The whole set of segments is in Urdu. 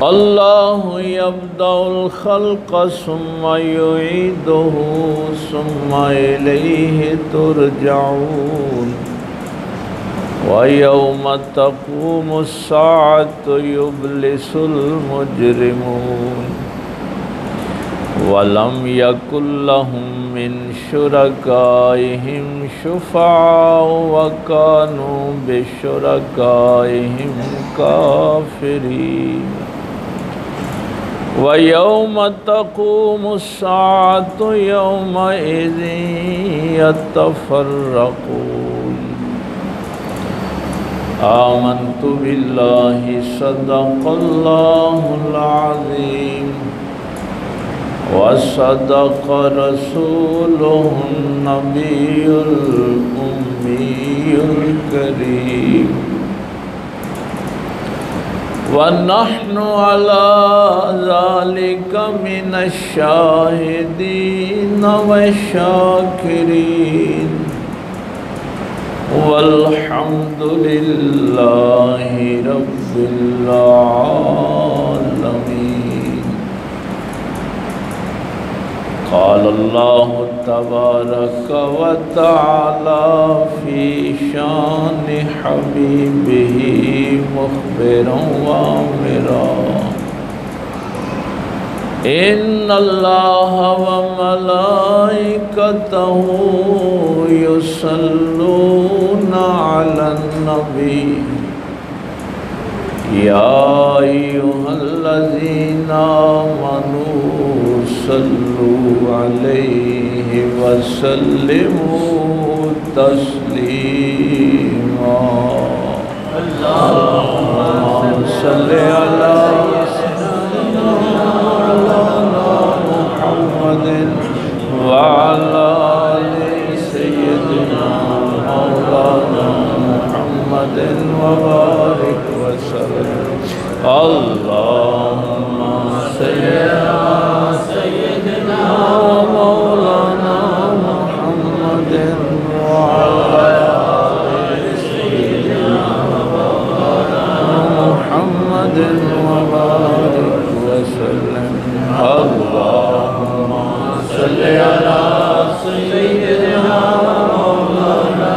اللہ یبدأ الخلق ثم یعیدہ ثم الیہ ترجعون وَيَوْمَ تَقُومُ السَّاعَةُ يُبْلِسُ الْمُجْرِمُونَ وَلَمْ يَكُنْ لَهُمْ مِنْ شُرَكَائِهِمْ شُفَعَاءُ وَكَانُوا بِشُرَكَائِهِمْ كَافِرِينَ وَيَوْمَ تَقُومُ السَّاعَةُ يَوْمَئِذٍ يَتَفَرَّقُونَ آمنت باللہ صدق اللہ العظیم وصدق رسولہ النبی الأمی الکریم ونحن على ذلك من الشاہدین والشاکرین والحمد للہ رب العالمین قال اللہ تبارک وتعالی فی شان حبیبہ مخبرا وآمرا ان اللہ وملائکتہ یصلون علی النبی یا ایھا الذین آمنوا صلوا علیہ وسلموا تسلیما اللہم صلی علی وعلى آل سيدنا مولانا محمد وبارك وسلم اللهم صل على سيدنا مولانا محمد وعلى آل سيدنا مولانا محمد وبارك وسلم اللهم صل على سيدنا مولانا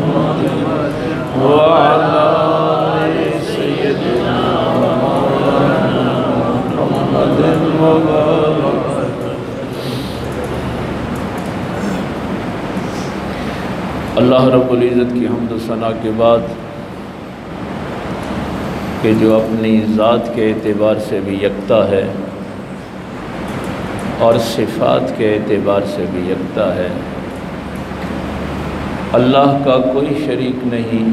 محمد وعلى آل سيدنا مولانا محمد وبارك اللہ رب العزت کی حمد و ثنا کے بعد کہ جو اپنی ذات کے اعتبار سے بھی یکتا ہے اور صفات کے اعتبار سے بھی یکتا ہے، اللہ کا کوئی شریک نہیں،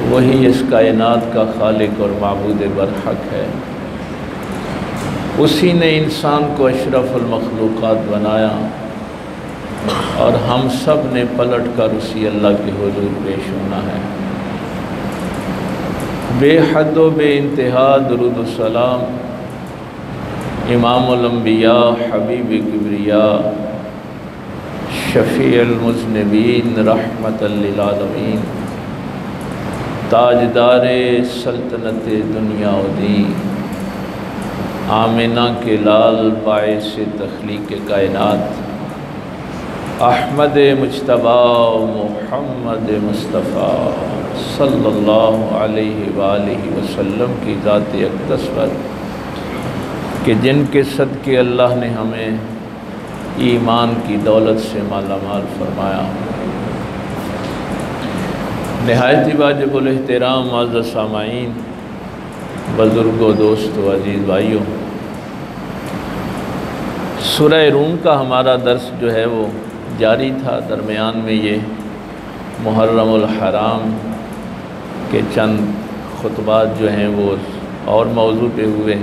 وہی اس کائنات کا خالق اور معبود برحق ہے۔ اسی نے انسان کو اشرف المخلوقات بنایا اور ہم سب نے پلٹ کر اسی اللہ کے حضور پیش ہونا ہے۔ بے حد و بے انتہا درود و سلام امام الانبیاء حبیب کبریاء شفیع المذنبین رحمت للعالمین تاجدار سلطنت دنیا و دین آمنہ کے لال باعث تخلیق کائنات احمد مجتبیٰ محمد مصطفیٰ صلی اللہ علیہ وآلہ وسلم کی ذات اقدس پر کہ جن کے صدقے اللہ نے ہمیں ایمان کی دولت سے مالا مال فرمایا۔ نہایت واجب الاحترام معزز سامعین، بزرگوں، دوستوں، عزیز بھائیوں، سورہ روم کا ہمارا درس جو ہے وہ جاری تھا۔ درمیان میں یہ محرم الحرام کے چند خطبات جو ہیں وہ اور موضوع پہ ہوئے،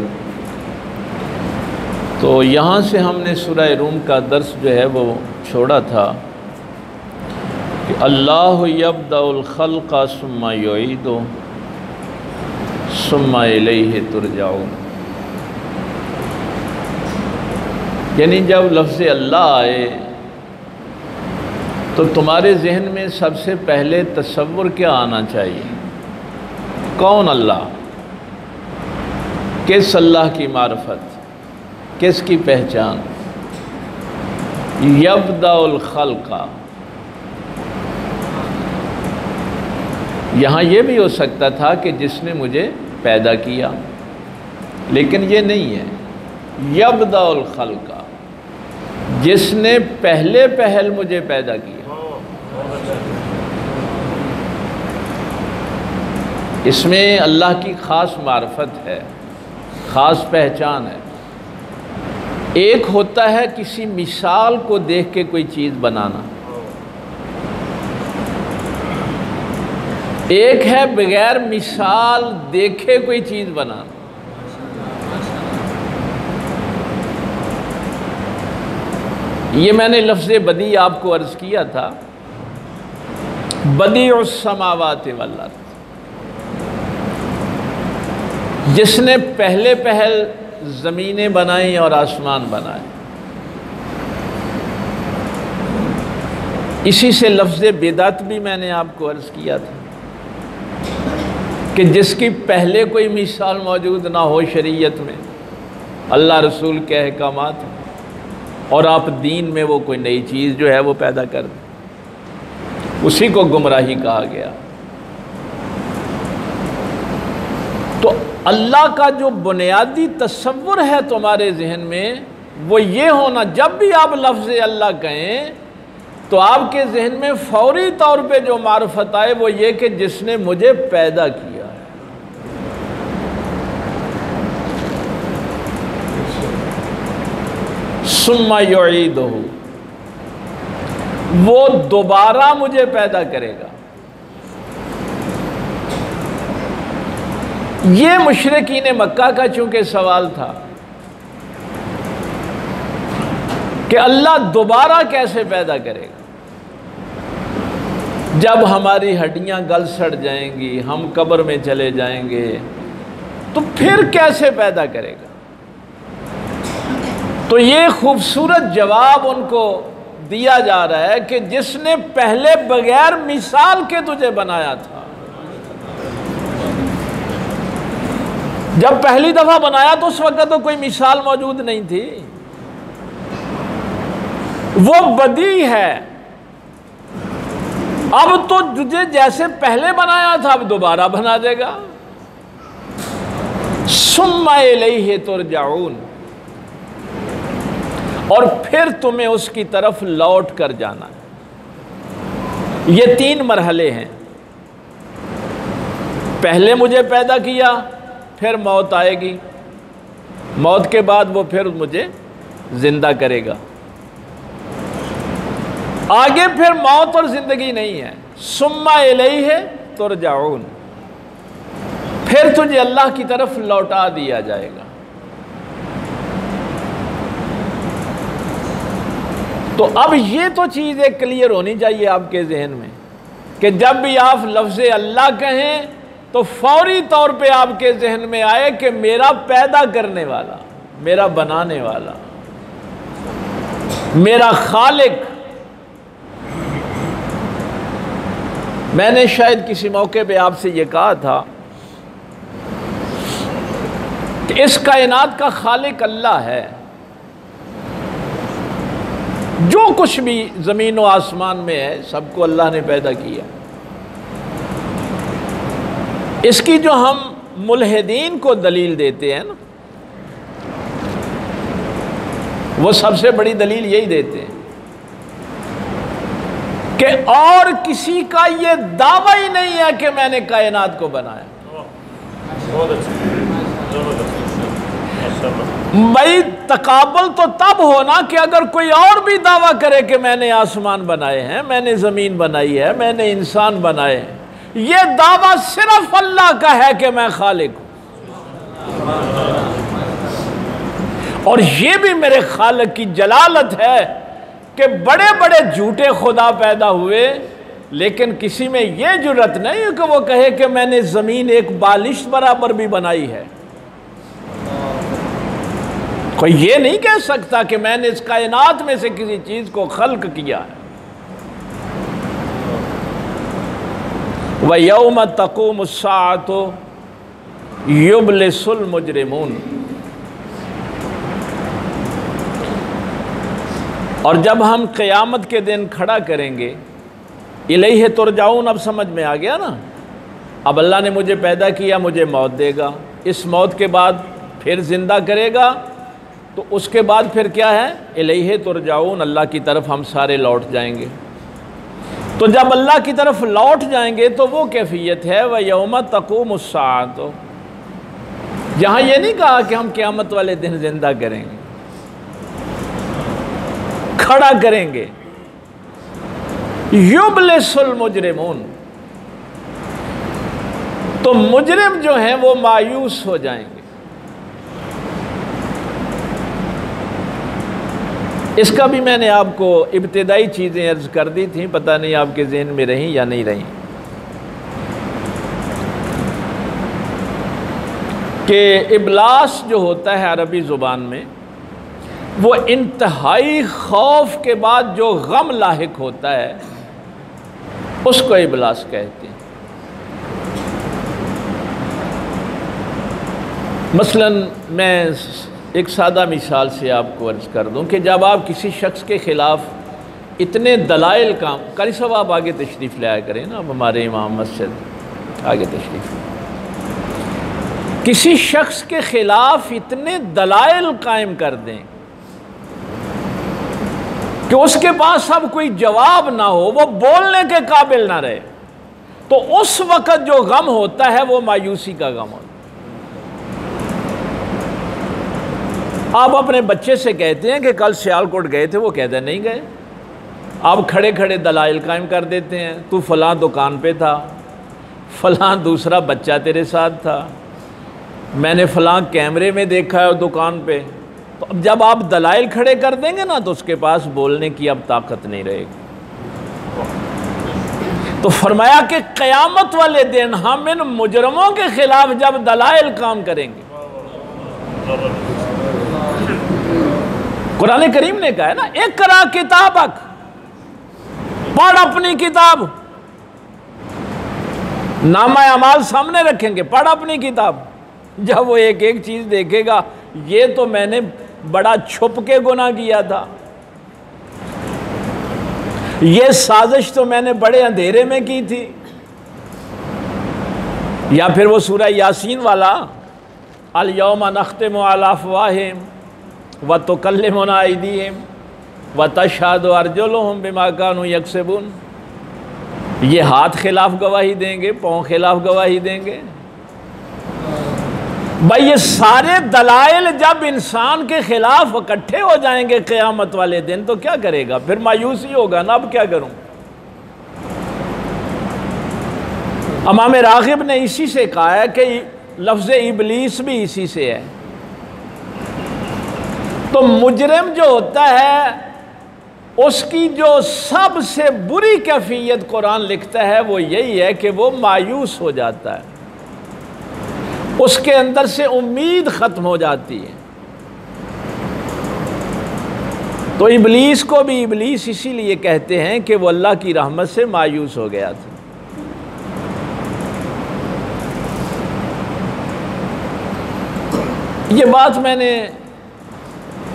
تو یہاں سے ہم نے سورہ روم کا درس جو ہے وہ چھوڑا تھا کہ اللہ یبدأ الخلق ثم یعید ثم الیہ ترجعون، یعنی جب لفظ اللہ آئے تو تمہارے ذہن میں سب سے پہلے تصور کیا آنا چاہیے؟ کون اللہ؟ کس اللہ کی معرفت، کس کی پہچان؟ یبدأ الخلق، یہاں یہ بھی ہو سکتا تھا کہ جس نے مجھے پیدا کیا، لیکن یہ نہیں ہے۔ یبدأ الخلق، جس نے پہلے پہل مجھے پیدا کیا۔ اس میں اللہ کی خاص معرفت ہے، خاص پہچان ہے۔ ایک ہوتا ہے کسی مثال کو دیکھ کے کوئی چیز بنانا، ایک ہے بغیر مثال دیکھے کوئی چیز بنانا۔ یہ میں نے لفظ بدیع آپ کو عرض کیا تھا، بدیع السماوات والارض، جس نے پہلے پہل زمینیں بنائیں اور آسمان بنائے۔ اسی سے لفظ بدعت بھی میں نے آپ کو عرض کیا تھا کہ جس کی پہلے کوئی مثال موجود نہ ہو شریعت میں، اللہ رسول کے احکامات، اور آپ دین میں وہ کوئی نئی چیز جو ہے وہ پیدا کر دیں، اسی کو گمراہی کہا گیا۔ تو اللہ کا جو بنیادی تصور ہے تمہارے ذہن میں وہ یہ ہونا، جب بھی آپ لفظ اللہ کہیں تو آپ کے ذہن میں فوری طور پہ جو معرفت آئے وہ یہ کہ جس نے مجھے پیدا کیا ہے۔ ثم یعیدہ، وہ دوبارہ مجھے پیدا کرے گا۔ یہ مشرکین مکہ کا چونکہ سوال تھا کہ اللہ دوبارہ کیسے پیدا کرے گا، جب ہماری ہڈیاں گل سڑ جائیں گی، ہم قبر میں چلے جائیں گے، تو پھر کیسے پیدا کرے گا؟ تو یہ خوبصورت جواب ان کو دیا جا رہا ہے کہ جس نے پہلے بغیر مثال کے تجھے بنایا تھا، جب پہلی دفعہ بنایا تو اس وقت تو کوئی مثال موجود نہیں تھی، وہ بدیع ہے۔ اب تو تجھے جیسے پہلے بنایا تھا اب دوبارہ بنا دے گا۔ ثم الیہ ترجعون، اور پھر تمہیں اس کی طرف لوٹ کر جانا ہے۔ یہ 3 مرحلے ہیں، پہلے مجھے پیدا کیا، پھر موت آئے گی، موت کے بعد وہ پھر مجھے زندہ کرے گا، آگے پھر موت اور زندگی نہیں ہے۔ ثم الیہ ترجعون، پھر تجھے اللہ کی طرف لوٹا دیا جائے گا۔ تو اب یہ تو چیز ایک کلیئر ہونی چاہیے آپ کے ذہن میں کہ جب بھی آپ لفظ اللہ کہیں تو فوری طور پہ آپ کے ذہن میں آئے کہ میرا پیدا کرنے والا، میرا بنانے والا، میرا خالق۔ میں نے شاید کسی موقع پہ آپ سے یہ کہا تھا کہ اس کائنات کا خالق اللہ ہے، جو کچھ بھی زمین و آسمان میں ہے سب کو اللہ نے پیدا کیا۔ اس کی جو ہم ملحدین کو دلیل دیتے ہیں نا، وہ سب سے بڑی دلیل یہی دیتے ہیں کہ اور کسی کا یہ دعویٰ ہی نہیں ہے کہ میں نے کائنات کو بنایا۔ بھائی تقابل تو تب ہونا کہ اگر کوئی اور بھی دعویٰ کرے کہ میں نے آسمان بنائے ہیں، میں نے زمین بنائی ہے، میں نے انسان بنائے ہیں۔ یہ دعویٰ صرف اللہ کا ہے کہ میں خالق ہوں، اور یہ بھی میرے خالق کی جلالت ہے کہ بڑے بڑے جھوٹے خدا پیدا ہوئے لیکن کسی میں یہ جرت نہیں ہے کہ وہ کہے کہ میں نے زمین ایک بالشت برابر بھی بنائی ہے۔ کوئی یہ نہیں کہہ سکتا کہ میں نے اس کائنات میں سے کسی چیز کو خلق کیا ہے۔ وَيَوْمَ تَقُومُ السَّاعَةُ، یبلس المجرمون۔ اور جب ہم قیامت کے دن کھڑا کریں گے، الیہ ترجعون، اب سمجھ میں آ گیا نا، اب اللہ نے مجھے پیدا کیا، مجھے موت دے گا، اس موت کے بعد پھر زندہ کرے گا، تو اس کے بعد پھر کیا ہے؟ الیہ ترجعون، اللہ کی طرف ہم سارے لوٹ جائیں گے۔ تو جب اللہ کی طرف لوٹ جائیں گے تو وہ کیفیت ہے وَيَوْمَ تَقُومُ السَّاعَةُ، جہاں یہ نہیں کہا کہ ہم قیامت والے دن زندہ کریں گے، کھڑا کریں گے۔ یبلس المجرمون، تو مجرم جو ہیں وہ مایوس ہو جائیں گے۔ اس کا بھی میں نے آپ کو ابتدائی چیزیں عرض کر دی تھیں، پتہ نہیں آپ کے ذہن میں رہیں یا نہیں رہیں، کہ ابلاس جو ہوتا ہے عربی زبان میں، وہ انتہائی خوف کے بعد جو غم لاحق ہوتا ہے اس کو ابلاس کہتے ہیں۔ مثلاً میں ایک سادہ مثال سے آپ کو عرض کر دوں کہ جب آپ کسی شخص کے خلاف اتنے دلائل کام، قاری صاحب آپ آگے تشریف لے آیا کریں نا، اب ہمارے امام مسجد آگے تشریف لے، کسی شخص کے خلاف اتنے دلائل قائم کر دیں کہ اس کے پاس اب کوئی جواب نہ ہو، وہ بولنے کے قابل نہ رہے، تو اس وقت جو غم ہوتا ہے وہ مایوسی کا غم ہوتا ہے۔ آپ اپنے بچے سے کہتے ہیں کہ کل سیالکوٹ گئے تھے، وہ کہتے ہیں نہیں گئے، آپ کھڑے کھڑے دلائل قائم کر دیتے ہیں، تو فلاں دکان پہ تھا، فلاں دوسرا بچہ تیرے ساتھ تھا، میں نے فلاں کیمرے میں دیکھا ہے دکان پہ۔ تو اب جب آپ دلائل کھڑے کر دیں گے نا تو اس کے پاس بولنے کی اب طاقت نہیں رہے گی۔ تو فرمایا کہ قیامت والے دن ہم ان مجرموں کے خلاف جب دلائل کام کریں گے، قرآن کریم نے کہا ہے نا، اقرا کتابک، پڑھ اپنی کتاب، نامہ اعمال سامنے رکھیں گے، پڑھ اپنی کتاب۔ جب وہ ایک ایک چیز دیکھے گا، یہ تو میں نے بڑا چھپ کے گناہ کیا تھا، یہ سازش تو میں نے بڑے اندھیرے میں کی تھی، یا پھر وہ سورہ یاسین والا، الیوم نختم علی افواہہم وتکلمنا ایدیہم وتشہد ارجلہم بما کانوا یکسبون، یہ ہاتھ خلاف گواہی دیں گے، پاؤں خلاف گواہی دیں گے۔ بھائی یہ سارے دلائل جب انسان کے خلاف اکٹھے ہو جائیں گے قیامت والے دن تو کیا کرے گا؟ پھر مایوسی ہوگا نا، اب کیا کروں؟ امام راغب نے اسی سے کہا ہے کہ لفظ ابلیس بھی اسی سے ہے۔ تو مجرم جو ہوتا ہے اس کی جو سب سے بری کیفیت قرآن لکھتا ہے وہ یہی ہے کہ وہ مایوس ہو جاتا ہے، اس کے اندر سے امید ختم ہو جاتی ہے۔ تو ابلیس کو بھی ابلیس اسی لیے کہتے ہیں کہ وہ اللہ کی رحمت سے مایوس ہو گیا تھا۔ یہ بات میں نے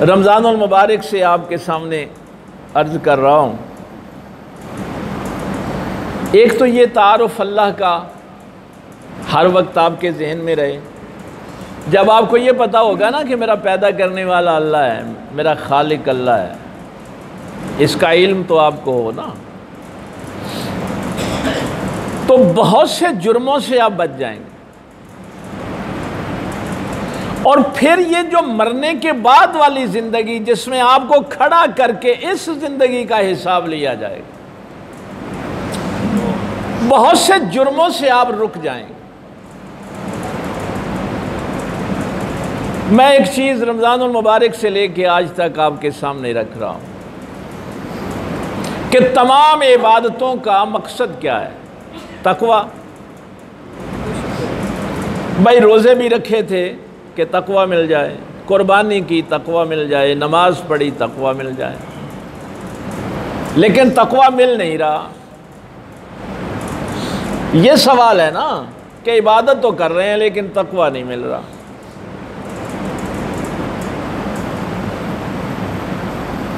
رمضان المبارک سے آپ کے سامنے عرض کر رہا ہوں۔ ایک تو یہ تعارف اللہ کا ہر وقت آپ کے ذہن میں رہے، جب آپ کو یہ پتہ ہوگا نا کہ میرا پیدا کرنے والا اللہ ہے، میرا خالق اللہ ہے، اس کا علم تو آپ کو ہو نا، تو بہت سے جرموں سے آپ بچ جائیں گے۔ اور پھر یہ جو مرنے کے بعد والی زندگی جس میں آپ کو کھڑا کر کے اس زندگی کا حساب لیا جائے گا، بہت سے جرموں سے آپ رک جائیں گے۔ میں ایک چیز رمضان المبارک سے لے کے آج تک آپ کے سامنے رکھ رہا ہوں کہ تمام عبادتوں کا مقصد کیا ہے؟ تقوی۔ بھائی روزے بھی رکھے تھے کہ تقوی مل جائے، قربانی کی تقوی مل جائے، نماز پڑھی تقوی مل جائے، لیکن تقوی مل نہیں رہا۔ یہ سوال ہے نا کہ عبادت تو کر رہے ہیں لیکن تقویٰ نہیں مل رہا۔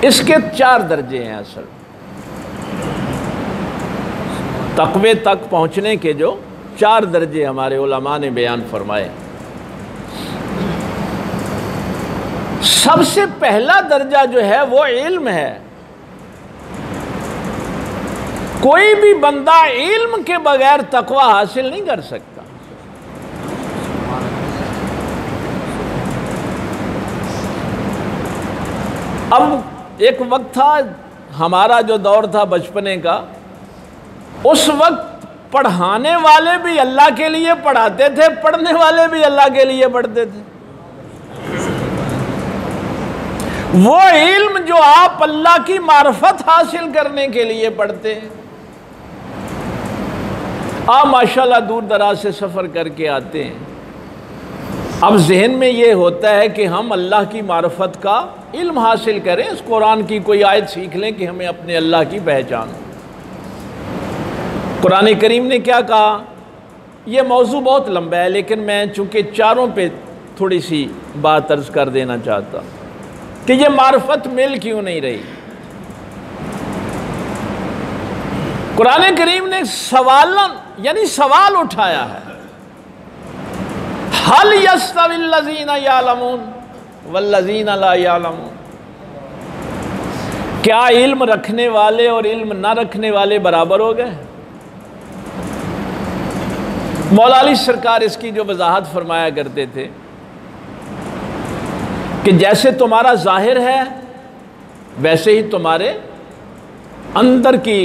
اس کے 4 درجے ہیں اصل، تقوی تک پہنچنے کے جو 4 درجے ہمارے علماء نے بیان فرمائے۔ سب سے پہلا درجہ جو ہے وہ علم ہے۔ کوئی بھی بندہ علم کے بغیر تقوی حاصل نہیں کر سکتا۔ اب ایک وقت تھا ہمارا جو دور تھا بچپنے کا، اس وقت پڑھانے والے بھی اللہ کے لیے پڑھاتے تھے، پڑھنے والے بھی اللہ کے لیے پڑھتے تھے۔ وہ علم جو آپ اللہ کی معرفت حاصل کرنے کے لیے پڑھتے ہیں، آپ ماشاءاللہ دور دراز سے سفر کر کے آتے ہیں، اب ذہن میں یہ ہوتا ہے کہ ہم اللہ کی معرفت کا علم حاصل کریں، اس قرآن کی کوئی آیت سیکھ لیں کہ ہمیں اپنے اللہ کی پہچان۔ قرآن کریم نے کیا کہا؟ یہ موضوع بہت لمبا ہے لیکن میں چونکہ چاروں پہ تھوڑی سی بات عرض کر دینا چاہتا ہوں کہ یہ معرفت مل کیوں نہیں رہی۔ قرآن کریم نے سوال اٹھایا ہے، هل يستوي الذين يعلمون والذين لا يعلمون، کیا علم رکھنے والے اور علم نہ رکھنے والے برابر ہو گئے؟ مولا علی سرکار اس کی جو وضاحت فرمایا کرتے تھے کہ جیسے تمہارا ظاہر ہے ویسے ہی تمہارے اندر کی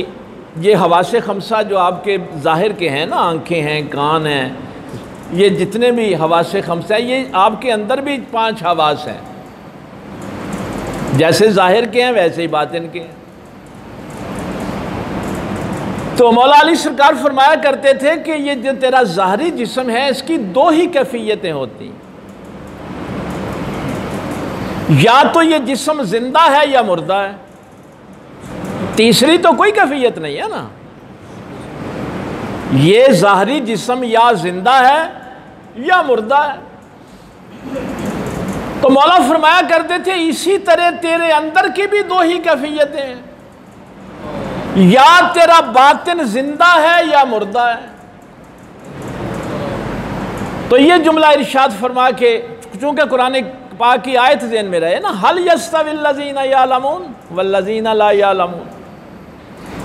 یہ حواس خمسہ جو آپ کے ظاہر کے ہیں نا، آنکھیں ہیں، کان ہیں، یہ جتنے بھی حواس خمسہ ہیں، یہ آپ کے اندر بھی 5 حواس ہیں، جیسے ظاہر کے ہیں ویسے ہی باطن کے ہیں۔ تو مولا علی سرکار فرمایا کرتے تھے کہ یہ جو تیرا ظاہری جسم ہے اس کی 2 ہی کیفیتیں ہوتی ہیں، یا تو یہ جسم زندہ ہے یا مردہ ہے، تیسری تو کوئی کیفیت نہیں ہے نا۔ یہ ظاہری جسم یا زندہ ہے یا مردہ ہے۔ تو مولا فرمایا کرتے تھے اسی طرح تیرے اندر کی بھی 2 ہی کیفیتیں ہیں، یا تیرا باطن زندہ ہے یا مردہ ہے۔ تو یہ جملہ ارشاد فرما کے چونکہ قرآن پاک کی آیت ذہن میں رہے نا، هل يستوي الذين يعلمون والذين لا يعلمون،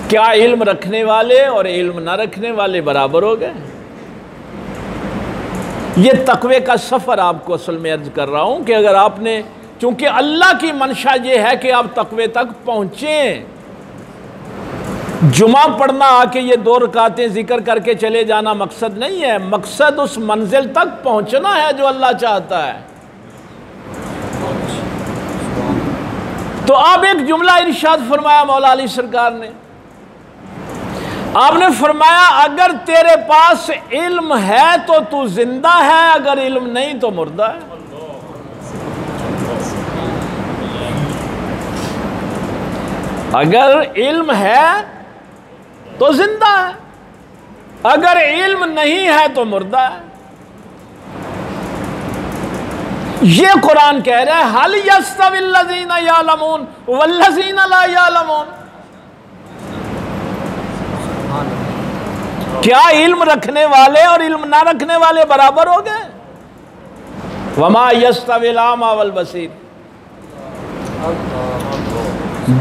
کیا علم رکھنے والے اور علم نہ رکھنے والے برابر ہو گئے؟ یہ تقوی کا سفر آپ کو اصل میں عرض کر رہا ہوں کہ اگر آپ نے، چونکہ اللہ کی منشا یہ ہے کہ آپ تقوی تک پہنچیں، جمعہ پڑھنا آ کے یہ 2 رکعتیں ذکر کر کے چلے جانا مقصد نہیں ہے، مقصد اس منزل تک پہنچنا ہے جو اللہ چاہتا ہے۔ تو آپ ایک جملہ ارشاد فرمایا مولا علی سرکار نے، آپ نے فرمایا اگر تیرے پاس علم ہے تو تو زندہ ہے، اگر علم نہیں تو مردہ ہے۔ اگر علم ہے تو زندہ ہے، اگر علم نہیں ہے تو مردہ ہے۔ یہ قرآن کہہ رہا ہے هل يستوي الذين يعلمون والذين لا يعلمون، کیا علم رکھنے والے اور علم نہ رکھنے والے برابر ہو گئے؟ وما يستوي الأعمى والبصير،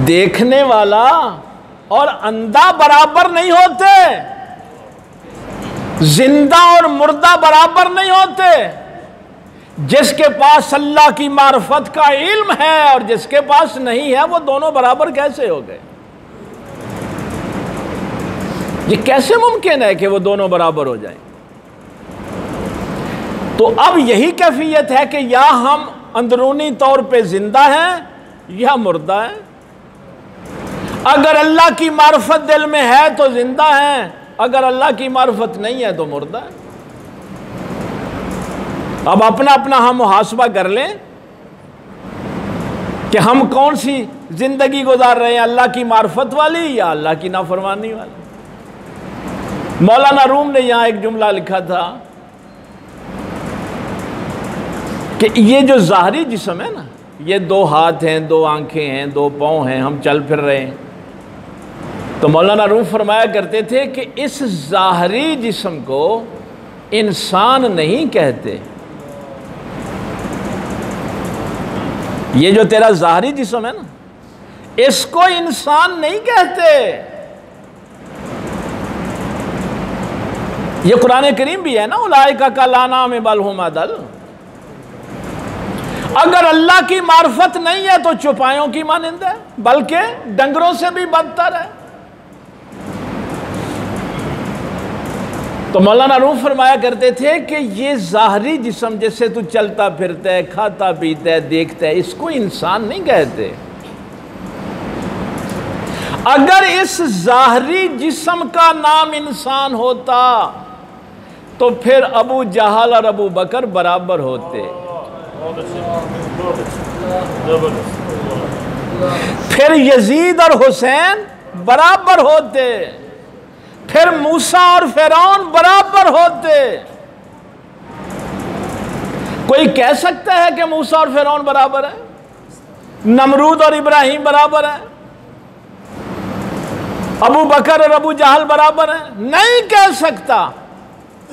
دیکھنے والا اور اندھا برابر نہیں ہوتے، زندہ اور مردہ برابر نہیں ہوتے۔ جس کے پاس اللہ کی معرفت کا علم ہے اور جس کے پاس نہیں ہے وہ دونوں برابر کیسے ہو گئے؟ یہ کیسے ممکن ہے کہ وہ دونوں برابر ہو جائیں؟ تو اب یہی کیفیت ہے کہ یا ہم اندرونی طور پہ زندہ ہیں یا مردہ ہیں۔ اگر اللہ کی معرفت دل میں ہے تو زندہ ہیں، اگر اللہ کی معرفت نہیں ہے تو مردہ ہے۔ اب اپنا اپنا ہم محاسبہ کر لیں کہ ہم کون سی زندگی گزار رہے ہیں، اللہ کی معرفت والی یا اللہ کی نافرمانی والی۔ مولانا روم نے یہاں ایک جملہ لکھا تھا کہ یہ جو ظاہری جسم ہے نا، یہ 2 ہاتھ ہیں، 2 آنکھیں ہیں، 2 پاؤں ہیں، ہم چل پھر رہے ہیں، تو مولانا روم فرمایا کرتے تھے کہ اس ظاہری جسم کو انسان نہیں کہتے. یہ جو تیرا ظاہری جسم ہے نا، اس کو انسان نہیں کہتے. یہ قرآن کریم بھی ہے نا، اولئک کالانعام بل ھم اضل. اگر اللہ کی معرفت نہیں ہے تو چوپایوں کی مانند ہے، بلکہ ڈنگروں سے بھی بدتر ہے. تو مولانا روم فرمایا کرتے تھے کہ یہ ظاہری جسم جس سے تو چلتا پھرتا ہے، کھاتا پیتا ہے، دیکھتا ہے، اس کو انسان نہیں کہتے. اگر اس ظاہری جسم کا نام انسان ہوتا تو پھر ابو جہل اور ابو بکر برابر ہوتے، پھر یزید اور حسین برابر ہوتے، پھر موسیٰ اور فرعون برابر ہوتے. کوئی کہہ سکتا ہے کہ موسیٰ اور فرعون برابر ہیں، نمرود اور ابراہیم برابر ہیں، ابو بکر اور ابو جہل برابر ہیں؟ نہیں کہہ سکتا.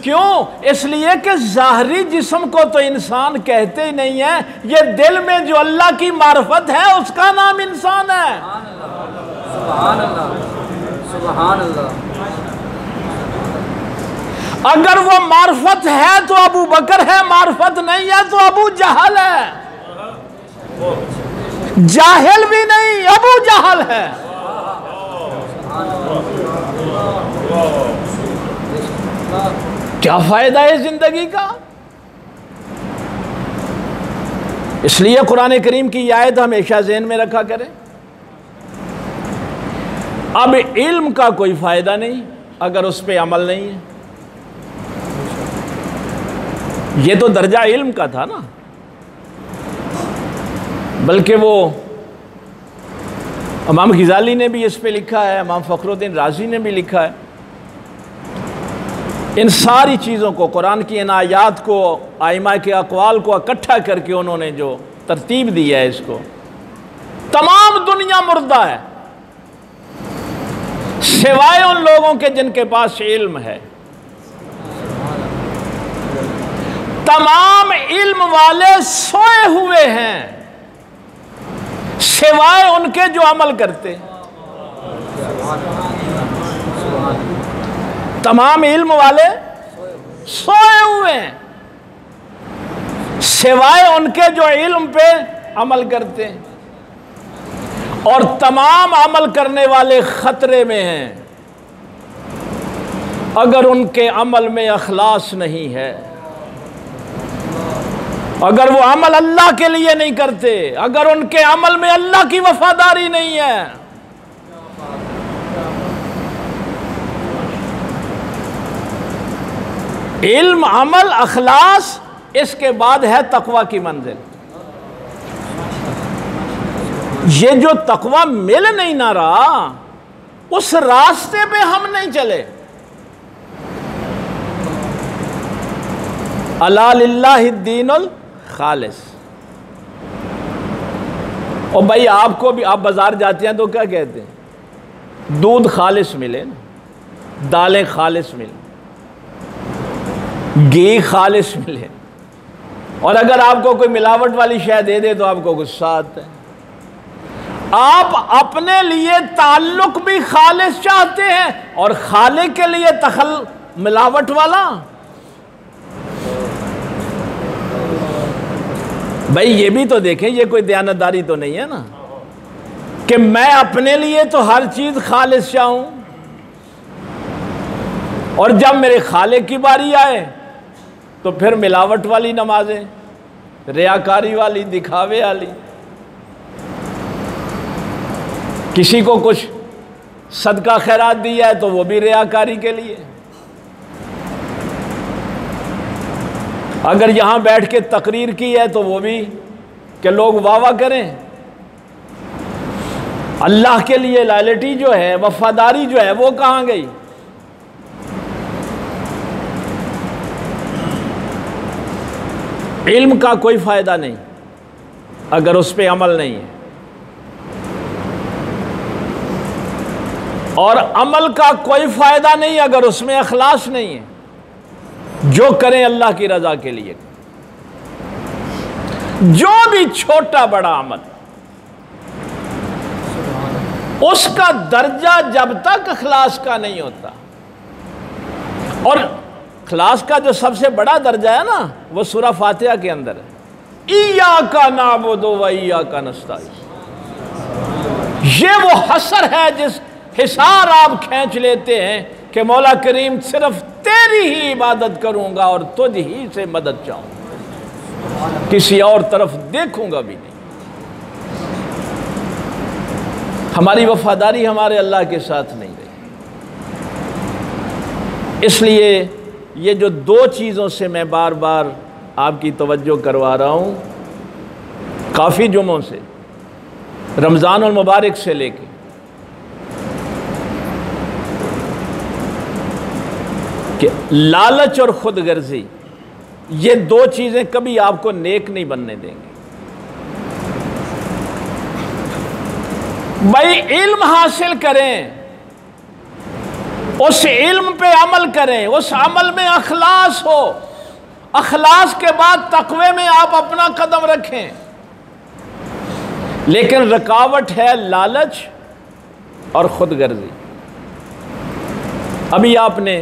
کیوں؟ اس لیے کہ ظاہری جسم کو تو انسان کہتے ہی نہیں ہے. یہ دل میں جو اللہ کی معرفت ہے اس کا نام انسان ہے. سبحان اللہ، سبحان اللہ. اگر وہ معرفت ہے تو ابو بکر ہے، معرفت نہیں ہے تو ابو جہل ہے. جاہل بھی نہیں، ابو جہل ہے. کیا فائدہ ہے زندگی کا؟ اس لیے قرآن کریم کی آیت ہمیشہ ذہن میں رکھا کریں. اب علم کا کوئی فائدہ نہیں اگر اس پہ عمل نہیں ہے. یہ تو درجہ علم کا تھا نا، بلکہ وہ امام غزالی نے بھی اس پہ لکھا ہے، امام فخر الدین رازی نے بھی لکھا ہے. ان ساری چیزوں کو، قرآن کی ان آیات کو، ائمہ کے اقوال کو اکٹھا کر کے انہوں نے جو ترتیب دی ہے اس کو، تمام دنیا مردہ ہے سوائے ان لوگوں کے جن کے پاس علم ہے. تمام علم والے سوئے ہوئے ہیں سوائے ان کے جو عمل کرتے. تمام علم والے سوئے ہوئے ہیں سوائے ان کے جو علم پہ عمل کرتے ہیں، اور تمام عمل کرنے والے خطرے میں ہیں اگر ان کے عمل میں اخلاص نہیں ہے، اگر وہ عمل اللہ کے لیے نہیں کرتے، اگر ان کے عمل میں اللہ کی وفاداری نہیں ہے. علم، عمل، اخلاص، اس کے بعد ہے تقوی کی منزل. یہ جو تقوی مل نہیں نہ رہا، اس راستے پہ ہم نہیں چلے. الا للہ الدین الخالص. اور بھائی آپ کو بھی، آپ بازار جاتے ہیں تو کیا کہتے ہیں؟ دودھ خالص ملے نا، دالیں خالص ملے، گھی خالص ملے. اور اگر آپ کو کوئی ملاوٹ والی شے دے دے تو آپ کو غصہ آتا ہے. آپ اپنے لیے تعلق بھی خالص چاہتے ہیں اور خالق کے لیے ملاوٹ والا. بھائی یہ بھی تو دیکھیں، یہ کوئی دیانتداری تو نہیں ہے نا کہ میں اپنے لیے تو ہر چیز خالص چاہوں، اور جب میرے خالق کی باری آئے تو پھر ملاوٹ والی نمازیں، ریاکاری والی، دکھاوے والی. کسی کو کچھ صدقہ خیرات دیا ہے تو وہ بھی ریاکاری کے لیے. اگر یہاں بیٹھ کے تقریر کی ہے تو وہ بھی کہ لوگ واہ واہ کریں. اللہ کے لیے لائلٹی جو ہے، وفاداری جو ہے، وہ کہاں گئی؟ علم کا کوئی فائدہ نہیں اگر اس پہ عمل نہیں ہے، اور عمل کا کوئی فائدہ نہیں اگر اس میں اخلاص نہیں ہے۔ جو کریں اللہ کی رضا کے لیے، جو بھی چھوٹا بڑا عمل، اس کا درجہ جب تک اخلاص کا نہیں ہوتا، اور اخلاص کا جو سب سے بڑا درجہ ہے نا وہ سورہ فاتحہ کے اندر ہے، ایاک نعبد و ایاک نستعین۔ یہ وہ حسر ہے جس حصار آپ کھینچ لیتے ہیں کہ مولا کریم صرف تیری ہی عبادت کروں گا اور تجھ ہی سے مدد چاہوں گا، کسی اور طرف دیکھوں گا بھی نہیں۔ ہماری وفاداری ہمارے اللہ کے ساتھ نہیں رہی، اس لیے یہ جو دو چیزوں سے میں بار بار آپ کی توجہ کروا رہا ہوں، کافی جمعوں سے، رمضان المبارک سے لے کے، کہ لالچ اور خود غرضی، یہ دو چیزیں کبھی آپ کو نیک نہیں بننے دیں گے۔ بھائی علم حاصل کریں، اس علم پہ عمل کریں، اس عمل میں اخلاص ہو، اخلاص کے بعد تقوی میں آپ اپنا قدم رکھیں، لیکن رکاوٹ ہے لالچ اور خود غرضی۔ ابھی آپ نے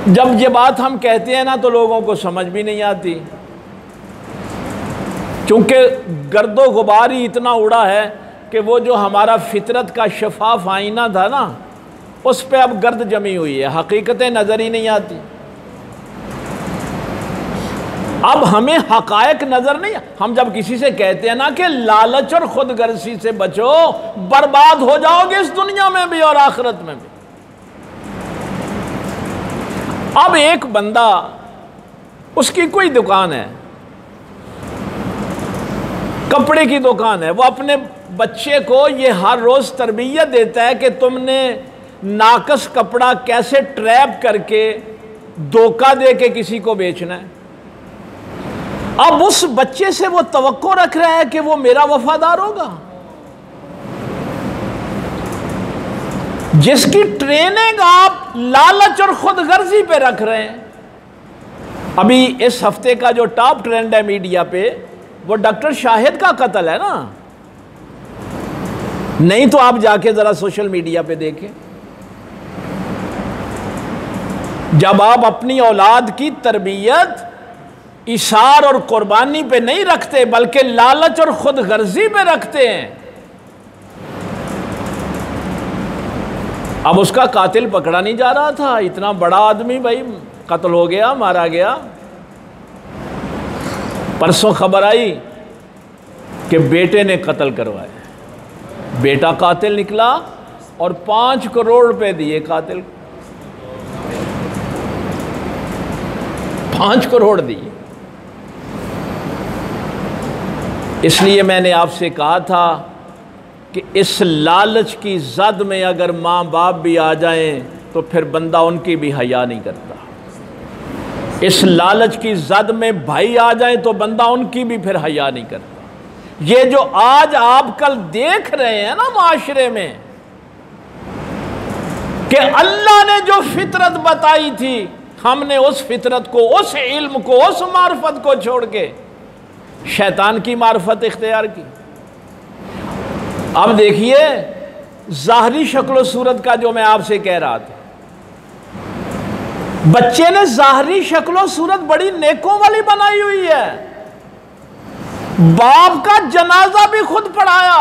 جب یہ بات ہم کہتے ہیں نا تو لوگوں کو سمجھ بھی نہیں آتی، کیونکہ گرد و غبار ہی اتنا اڑا ہے کہ وہ جو ہمارا فطرت کا شفاف آئینہ تھا نا، اس پہ اب گرد جمی ہوئی ہے، حقیقتیں نظر ہی نہیں آتی۔ اب ہمیں حقائق نظر نہیں، ہم جب کسی سے کہتے ہیں نا کہ لالچ اور خود غرضی سے بچو، برباد ہو جاؤ گے اس دنیا میں بھی اور آخرت میں بھی۔ اب ایک بندہ، اس کی کوئی دکان ہے، کپڑے کی دکان ہے، وہ اپنے بچے کو یہ ہر روز تربیت دیتا ہے کہ تم نے ناقص کپڑا کیسے ٹریپ کر کے دھوکہ دے کے کسی کو بیچنا ہے۔ اب اس بچے سے وہ توقع رکھ رہا ہے کہ وہ میرا وفادار ہوگا، جس کی ٹریننگ آپ لالچ اور خود غرضی پہ رکھ رہے ہیں۔ ابھی اس ہفتے کا جو ٹاپ ٹرینڈ ہے میڈیا پہ، وہ ڈاکٹر شاہد کا قتل ہے نا، نہیں تو آپ جا کے ذرا سوشل میڈیا پہ دیکھیں۔ جب آپ اپنی اولاد کی تربیت ایثار اور قربانی پہ نہیں رکھتے بلکہ لالچ اور خود غرضی پہ رکھتے ہیں، اب اس کا قاتل پکڑا نہیں جا رہا تھا، اتنا بڑا آدمی بھائی قتل ہو گیا، مارا گیا۔ پرسوں خبر آئی کہ بیٹے نے قتل کروایا، بیٹا قاتل نکلا اور 5 کروڑ روپے دیے قاتل، 5 کروڑ دیے۔ اس لیے میں نے آپ سے کہا تھا کہ اس لالچ کی زد میں اگر ماں باپ بھی آ جائیں تو پھر بندہ ان کی بھی حیا نہیں کرتا، اس لالچ کی زد میں بھائی آ جائیں تو بندہ ان کی بھی پھر حیا نہیں کرتا۔ یہ جو آج آپ کل دیکھ رہے ہیں نا معاشرے میں کہ اللہ نے جو فطرت بتائی تھی، ہم نے اس فطرت کو، اس علم کو، اس معرفت کو چھوڑ کے شیطان کی معرفت اختیار کی۔ اب دیکھیے ظاہری شکل و صورت کا جو میں آپ سے کہہ رہا تھا، بچے نے ظاہری شکل و صورت بڑی نیکوں والی بنائی ہوئی ہے، باپ کا جنازہ بھی خود پڑھایا،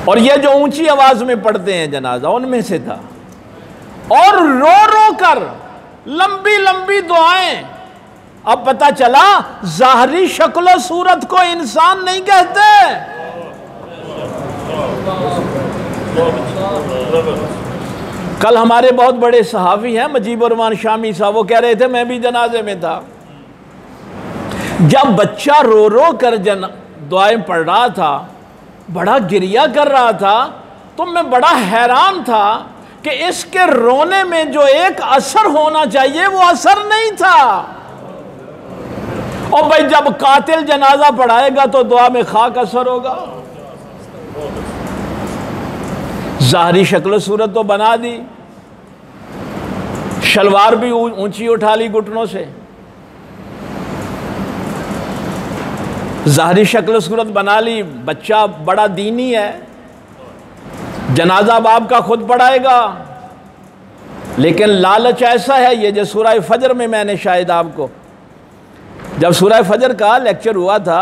اور یہ جو اونچی آواز میں پڑھتے ہیں جنازہ ان میں سے تھا، اور رو رو کر لمبی لمبی دعائیں۔ اب پتہ چلا ظاہری شکل و صورت کو انسان نہیں کہتے۔ کل ہمارے بہت بڑے صحافی ہیں مجیب الرحمان شامی صاحب، وہ کہہ رہے تھے میں بھی جنازے میں تھا، جب بچہ رو رو کر دعائیں پڑھ رہا تھا، بڑا گریہ کر رہا تھا، تو میں بڑا حیران تھا کہ اس کے رونے میں جو ایک اثر ہونا چاہیے وہ اثر نہیں تھا۔ اور بھائی جب قاتل جنازہ پڑھائے گا تو دعا میں خاک اثر ہوگا۔ ظاہری شکل و صورت تو بنا دی، شلوار بھی اونچی اٹھا لی گھٹنوں سے، ظاہری شکل و صورت بنا لی، بچہ بڑا دینی ہے، جنازہ باپ کا خود پڑھائے گا، لیکن لالچ ایسا ہے، یہ جو سورہ فجر میں نے شاید آپ کو جب سورہ فجر کا لیکچر ہوا تھا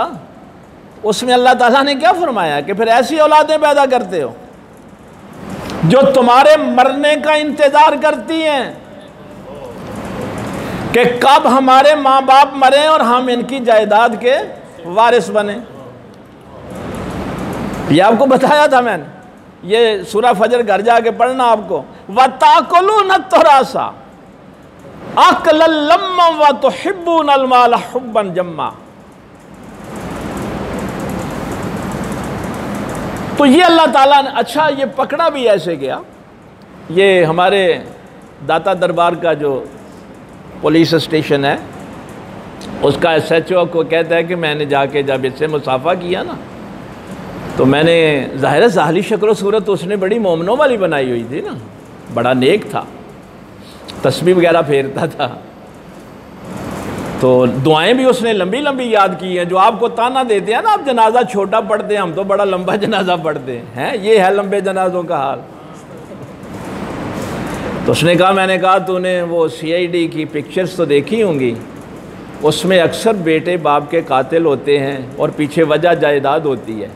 اس میں اللہ تعالیٰ نے کیا فرمایا کہ پھر ایسی اولادیں پیدا کرتے ہو جو تمہارے مرنے کا انتظار کرتی ہیں کہ کب ہمارے ماں باپ مریں اور ہم ان کی جائیداد کے وارث بنیں۔ یہ آپ کو بتایا تھا میں نے، یہ سورہ فجر گھر جا کے پڑھنا آپ کو۔ وَتَأْكُلُونَ التُّرَاثَ أَكْلًا لَمًّا وَتُحِبُّونَ الْمَالَ حُبًّا جَمًّا۔ تو یہ اللہ تعالیٰ نے اچھا یہ پکڑا بھی ایسے گیا، یہ ہمارے داتا دربار کا جو پولیس اسٹیشن ہے اس کا ایس ایچ او کو کہتا ہے کہ میں نے جا کے جب اس سے مصافحہ کیا نا تو میں نے ظاہر ظاہری شکل و صورت اس نے بڑی مومنوں والی بنائی ہوئی تھی نا، بڑا نیک تھا، تسبیح وغیرہ پھیرتا تھا، تو دعائیں بھی اس نے لمبی لمبی یاد کی ہیں، جو آپ کو تانا دیتے ہیں نا آپ جنازہ چھوٹا پڑھتے ہیں، ہم تو بڑا لمبا جنازہ پڑھتے ہیں، یہ ہے لمبے جنازوں کا حال۔ تو اس نے کہا، میں نے کہا تو نے وہ سی آئی ڈی کی پکچرز تو دیکھی ہوں گی، اس میں اکثر بیٹے باپ کے قاتل ہوتے ہیں اور پیچھے وجہ جائیداد ہوتی ہے۔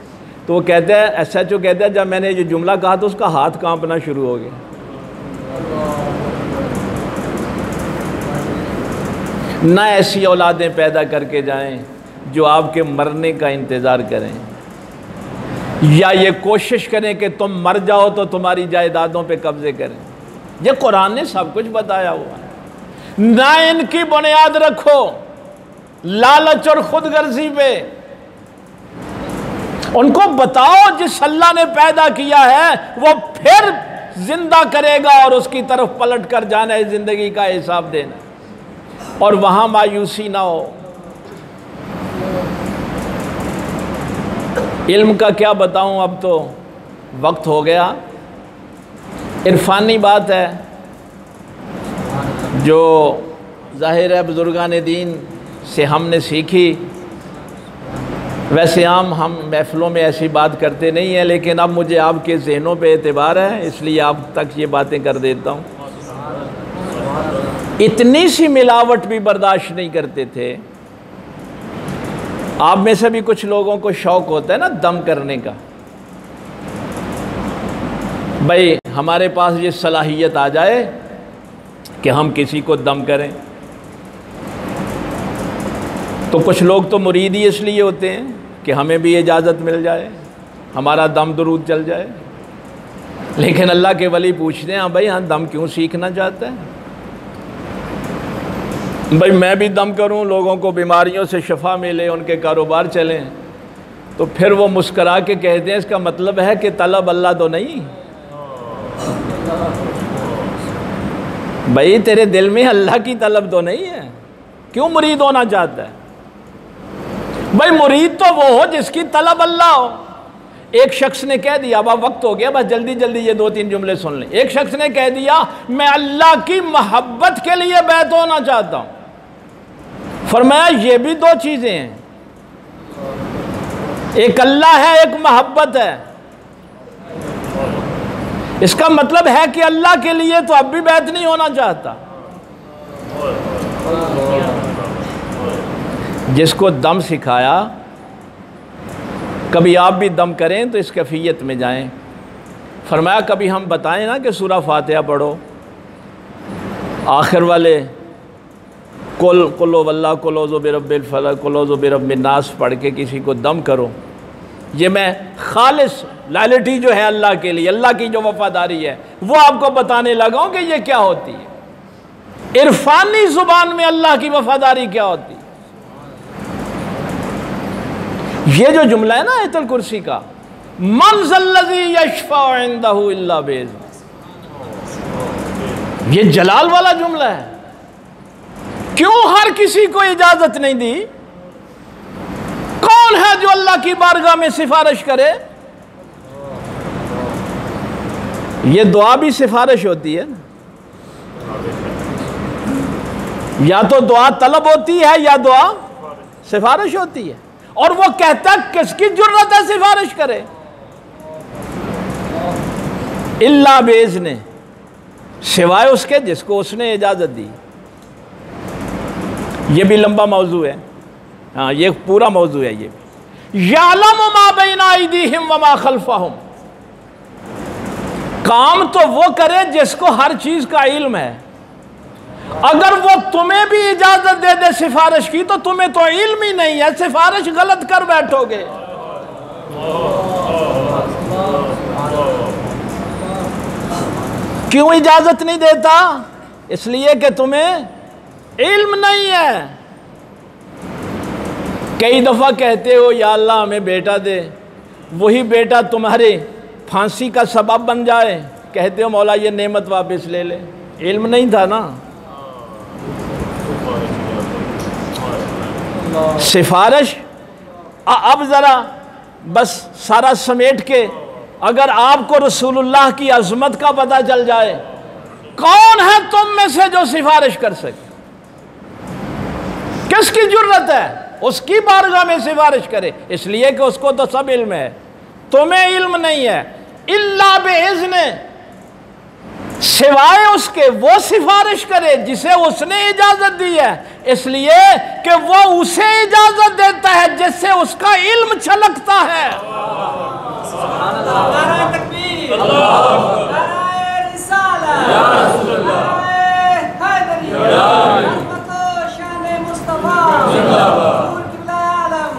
تو وہ کہتا ہے، ایس ایچ او کہتا ہے جب میں نے یہ جملہ کہا تو اس کا ہاتھ کانپنا شروع ہو گیا۔ نہ ایسی اولادیں پیدا کر کے جائیں جو آپ کے مرنے کا انتظار کریں، یا یہ کوشش کریں کہ تم مر جاؤ تو تمہاری جائیدادوں پہ قبضے کریں۔ یہ قرآن نے سب کچھ بتایا ہوا ہے۔ نہ ان کی بنیاد رکھو لالچ اور خود غرضی پہ، ان کو بتاؤ جس اللہ نے پیدا کیا ہے وہ پھر زندہ کرے گا اور اس کی طرف پلٹ کر جانا ہے، زندگی کا حساب دینا، اور وہاں مایوسی نہ ہو۔ علم کا کیا بتاؤں، اب تو وقت ہو گیا، عرفانی بات ہے جو ظاہر ہے بزرگان دین سے ہم نے سیکھی۔ ویسے عام ہم محفلوں میں ایسی بات کرتے نہیں ہیں، لیکن اب مجھے آپ کے ذہنوں پہ اعتبار ہے اس لیے آپ تک یہ باتیں کر دیتا ہوں۔ اتنی سی ملاوٹ بھی برداشت نہیں کرتے تھے۔ آپ میں سے بھی کچھ لوگوں کو شوق ہوتا ہے نا دم کرنے کا، بھائی ہمارے پاس یہ صلاحیت آ جائے کہ ہم کسی کو دم کریں، تو کچھ لوگ تو مرید ہی اس لیے ہوتے ہیں کہ ہمیں بھی اجازت مل جائے، ہمارا دم درود چل جائے، لیکن اللہ کے ولی پوچھتے ہیں، بھائی ہاں دم کیوں سیکھنا چاہتا ہے؟ بھائی میں بھی دم کروں، لوگوں کو بیماریوں سے شفا ملے، ان کے کاروبار چلیں، تو پھر وہ مسکرا کے کہتے ہیں اس کا مطلب ہے کہ طلب اللہ تو نہیں؟ بھائی تیرے دل میں اللہ کی طلب تو نہیں ہے، کیوں مرید ہونا چاہتا ہے؟ بھائی مرید تو وہ ہو جس کی طلب اللہ ہو۔ ایک شخص نے کہہ دیا، اب وقت ہو گیا، بس جلدی جلدی یہ 2-3 جملے سن لیں۔ ایک شخص نے کہہ دیا میں اللہ کی محبت کے لیے بیعت ہونا چاہتا ہوں۔ فرمایا یہ بھی 2 چیزیں ہیں، ایک اللہ ہے ایک محبت ہے۔ اس کا مطلب ہے کہ اللہ کے لیے تو اب بھی بیعت نہیں ہونا چاہتا۔ جس کو دم سکھایا، کبھی آپ بھی دم کریں تو اس کیفیت میں جائیں۔ فرمایا کبھی ہم بتائیں نا کہ سورہ فاتحہ پڑھو، آخر والے قل واللہ قل اعوذ برب الفلق قل اعوذ برب الناس پڑھ کے کسی کو دم کرو، یہ میں خالص لائلٹی جو ہے اللہ کے لیے، اللہ کی جو وفاداری ہے وہ آپ کو بتانے لگا ہوں کہ یہ کیا ہوتی ہے، عرفانی زبان میں اللہ کی وفاداری کیا ہوتی ہے۔ یہ جو جملہ ہے نا آیت الکرسی کا، من ذا الذی یشفع عندہ الا باذنہ، یہ جلال والا جملہ ہے. کیوں ہر کسی کو اجازت نہیں دی؟ کون ہے جو اللہ کی بارگاہ میں سفارش کرے؟ یہ دعا بھی سفارش ہوتی ہے نا. یا تو دعا طلب ہوتی ہے یا دعا سفارش ہوتی ہے. اور وہ کہتا کس کی جرت ہے سفارش کرے؟ اللہ باذن، سوائے اس کے جس کو اس نے اجازت دی. یہ بھی لمبا موضوع ہے. ہاں یہ پورا موضوع ہے. یہ بھی یعلم ما بین ایدیہم وما خلفہم. کام تو وہ کرے جس کو ہر چیز کا علم ہے. اگر وہ تمہیں بھی اجازت دے دے سفارش کی تو تمہیں تو علم ہی نہیں ہے، سفارش غلط کر بیٹھو گے. کیوں اجازت نہیں دیتا؟ اس لیے کہ تمہیں علم نہیں ہے. کئی دفعہ کہتے ہو یا اللہ ہمیں بیٹا دے، وہی بیٹا تمہارے پھانسی کا سبب بن جائے، کہتے ہو مولا یہ نعمت واپس لے لے. علم نہیں تھا نا. سفارش اب ذرا بس سارا سمیٹ کے اگر آپ کو رسول اللہ کی عظمت کا پتہ چل جائے، کون ہے تم میں سے جو سفارش کر سکے؟ کس کی جرت ہے اس کی بارگاہ میں سفارش کرے؟ اس لیے کہ اس کو تو سب علم ہے، تمہیں علم نہیں ہے. اللہ باذن، سوائے اس کے وہ سفارش کرے جسے اس نے اجازت دی ہے. اس لیے کہ وہ اسے اجازت دیتا ہے جس سے اس کا علم چھلکتا ہے. نعرہ تکبیر، نعرہ رسالہ، نعرہ حیدری، عظمت و شان مصطفیٰ، نور قبلہ عالم،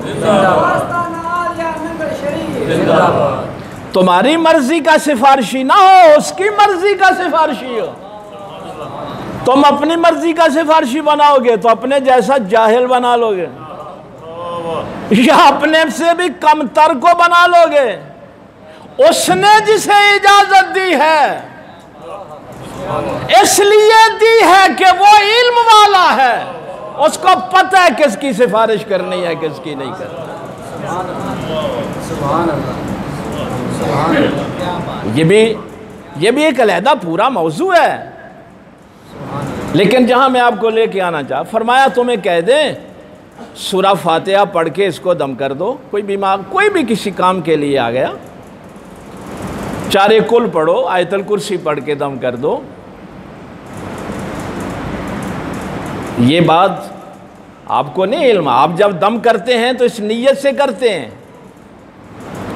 آستانہ عالیہ منبر شریف. تمہاری مرضی کا سفارشی نہ ہو، اس کی مرضی کا سفارشی ہو. تم اپنی مرضی کا سفارشی بناؤ گے تو اپنے جیسا جاہل بنا لو گے، یا اپنے سے بھی کم تر کو بنا لو گے. اس نے جسے اجازت دی ہے اس لیے دی ہے کہ وہ علم والا ہے، اس کو پتہ ہے کس کی سفارش کرنی ہے کس کی نہیں کرنی. سبحان اللہ. یہ بھی ایک علیحدہ پورا موضوع ہے. لیکن جہاں میں آپ کو لے کے آنا چاہا، فرمایا تمہیں کہہ دیں سورہ فاتحہ پڑھ کے اس کو دم کر دو. کوئی بیمار کوئی بھی کسی کام کے لیے آ گیا، چارے کل پڑھو، آیت الکرسی پڑھ کے دم کر دو. یہ بات آپ کو نہیں علم. آپ جب دم کرتے ہیں تو اس نیت سے کرتے ہیں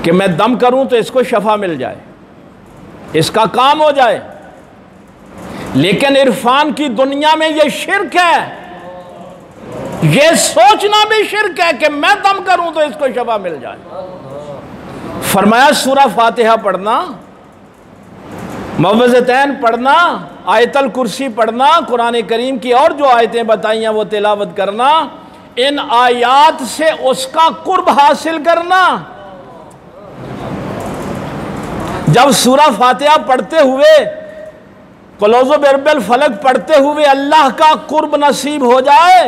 کہ میں دم کروں تو اس کو شفا مل جائے، اس کا کام ہو جائے. لیکن عرفان کی دنیا میں یہ شرک ہے، یہ سوچنا بھی شرک ہے کہ میں دم کروں تو اس کو شفا مل جائے. فرمایا سورہ فاتحہ پڑھنا، معوذتین پڑھنا، آیت الکرسی پڑھنا، قرآن کریم کی اور جو آیتیں بتائی ہیں وہ تلاوت کرنا، ان آیات سے اس کا قرب حاصل کرنا. جب سورہ فاتحہ پڑھتے ہوئے قل اعوذ برب الفلق پڑھتے ہوئے اللہ کا قرب نصیب ہو جائے،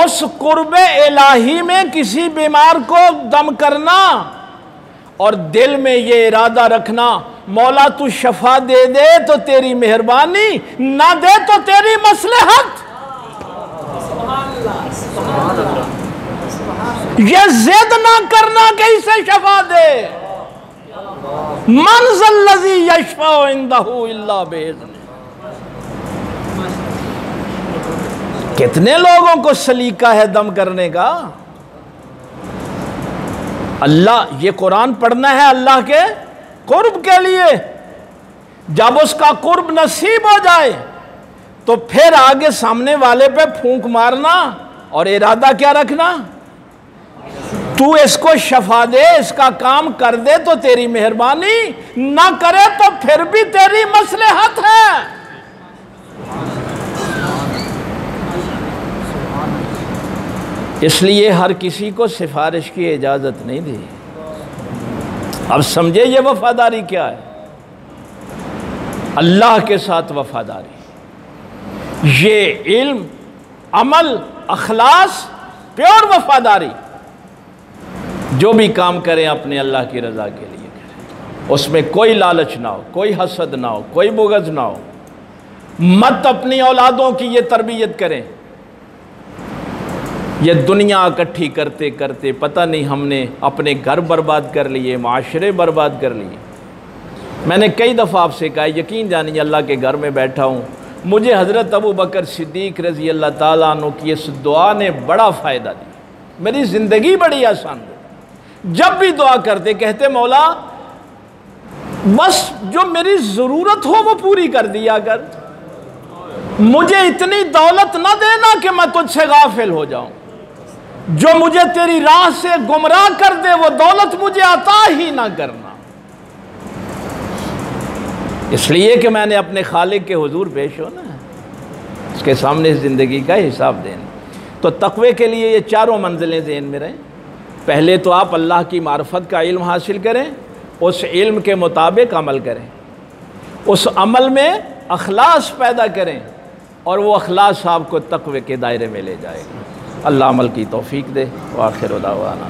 اس قرب الہی میں کسی بیمار کو دم کرنا اور دل میں یہ ارادہ رکھنا مولا تو شفا دے دے تو تیری مہربانی، نہ دے تو تیری مصلحت. یہ ضد نہ کرنا کہ اسے شفا دے. من ذا الذی یشفع عندہ الا باذنہ. کتنے لوگوں کو سلیقہ ہے دم کرنے کا. اللہ، یہ قرآن پڑھنا ہے اللہ کے قرب کے لیے. جب اس کا قرب نصیب ہو جائے تو پھر آگے سامنے والے پہ پھونک مارنا اور ارادہ کیا رکھنا، تو اس کو شفا دے، اس کا کام کر دے تو تیری مہربانی، نہ کرے تو پھر بھی تیری مصلحت ہے. اس لیے ہر کسی کو سفارش کی اجازت نہیں دی. اب سمجھے یہ وفاداری کیا ہے؟ اللہ کے ساتھ وفاداری. یہ علم، عمل، اخلاص، پیور وفاداری، جو بھی کام کریں اپنے اللہ کی رضا کے لیے کریں، اس میں کوئی لالچ نہ ہو، کوئی حسد نہ ہو، کوئی بغض نہ ہو۔ مت اپنی اولادوں کی یہ تربیت کریں، یہ دنیا اکٹھی کرتے کرتے پتہ نہیں ہم نے اپنے گھر برباد کر لیے، معاشرے برباد کر لیے۔ میں نے کئی دفعہ آپ سے کہا، یقین جانیے اللہ کے گھر میں بیٹھا ہوں، مجھے حضرت ابو بکر صدیق رضی اللہ تعالیٰ عنہ کی اس دعا نے بڑا فائدہ دیا، میری زندگی بڑی آسان ہوئی۔ جب بھی دعا کرتے کہتے مولا بس جو میری ضرورت ہو وہ پوری کر دیا کر، مجھے اتنی دولت نہ دینا کہ میں تجھ سے غافل ہو جاؤں، جو مجھے تیری راہ سے گمراہ کر دے وہ دولت مجھے عطا ہی نہ کرنا، اس لیے کہ میں نے اپنے خالق کے حضور پیش ہونا ہے، اس کے سامنے زندگی کا حساب دینا۔ تو تقوی کے لیے یہ چاروں منزلیں ذہن میں رہیں۔ پہلے تو آپ اللہ کی معرفت کا علم حاصل کریں، اس علم کے مطابق عمل کریں، اس عمل میں اخلاص پیدا کریں، اور وہ اخلاص آپ کو تقوی کے دائرے میں لے جائے گا۔ اللہ عمل کی توفیق دے۔ وآخر دعوانا